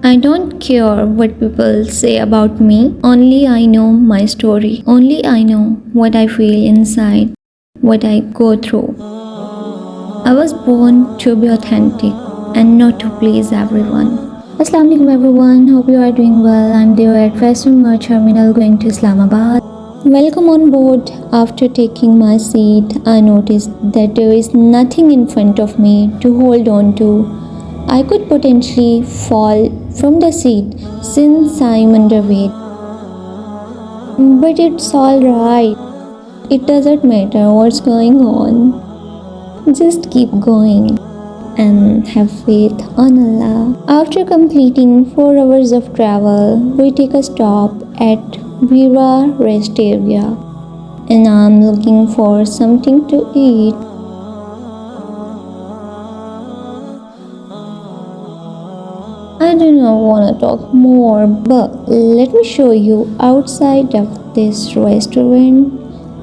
I don't care what people say about me. Only I know my story. Only I know what I feel inside, what I go through. I was born to be authentic and not to please everyone. Assalamu alaikum everyone, hope you are doing well. I'm there at Fashion Terminal going to Islamabad. Welcome on board. After taking my seat, I noticed that there is nothing in front of me to hold on to. I could potentially fall from the seat since I'm underweight. But it's alright. It doesn't matter what's going on. Just keep going and have faith on Allah. After completing 4 hours of travel, we take a stop at Vira rest area and I'm looking for something to eat. I do not want to talk more, but let me show you outside of this restaurant.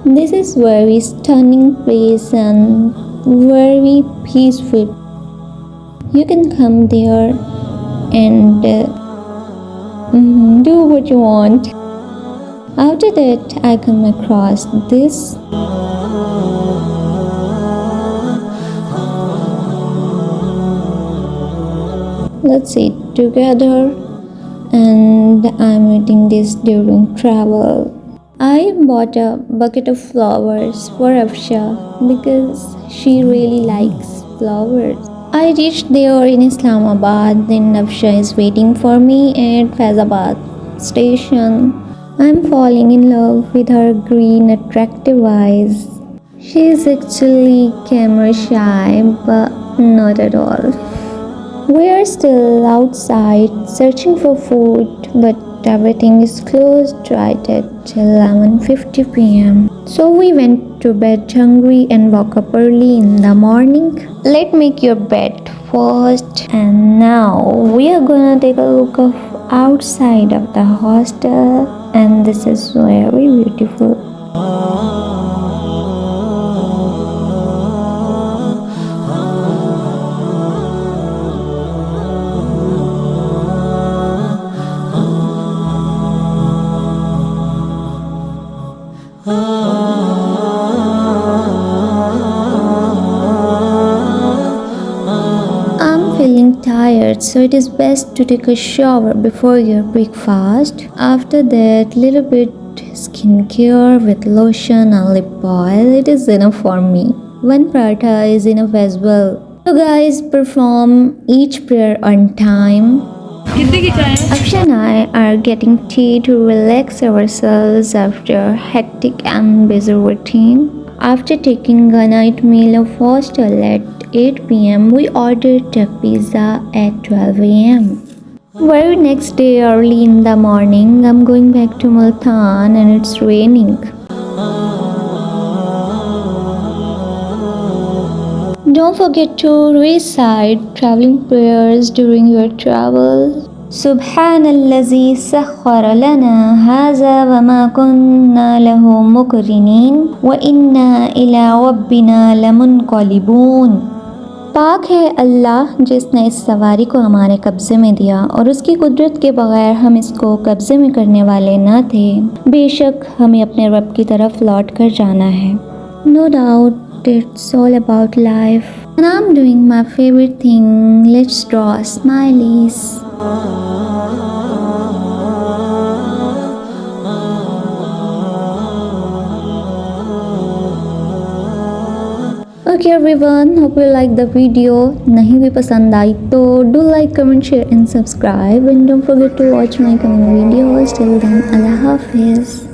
This is very stunning place and very peaceful. You can come there and do what you want. After that, I come across this. Let's eat together, and I'm eating this during travel. I bought a bucket of flowers for Afshan because she really likes flowers. I reached there in Islamabad, then Afshan is waiting for me at Faizabad station. I'm falling in love with her green attractive eyes. She is actually camera shy, but not at all. We are still outside searching for food, but everything is closed right at 11:50 p.m. So we went to bed hungry and woke up early in the morning. Let's make your bed first. And now we are gonna take a look of outside of the hostel, and this is very beautiful. I'm feeling tired, so it is best to take a shower before your breakfast. After that, little bit skincare with lotion and lip oil. It is enough for me. One paratha is enough as well. So guys, perform each prayer on time. Afshan and I are getting tea to relax ourselves after hectic and busy routine. After taking a night meal of hostel at 8 p.m., we ordered a pizza at 12 a.m. Very next day early in the morning, I'm going back to Multan and it's raining. Don't forget to recite traveling prayers during your travel. Subhanallazi sakhkhara lana haza wa ma kunna lahu muqrinin wa inna ila rabbina lamunqalibun. पाक है अल्लाह जिसने इस सवारी को हमारे कब्ज़े में दिया और उसकी कुदरत के बगैर हम इसको कब्ज़े में करने वाले न थे। बेशक हमें अपने रब की तरफ लौट कर जाना है। No doubt it's all about life. And I'm doing my favorite thing. Let's draw smileys. Okay everyone, hope you like the video. नहीं भी पसंद आई तो do like, comment, share and subscribe, and don't forget to watch my coming videos. Till then, Allah Hafiz.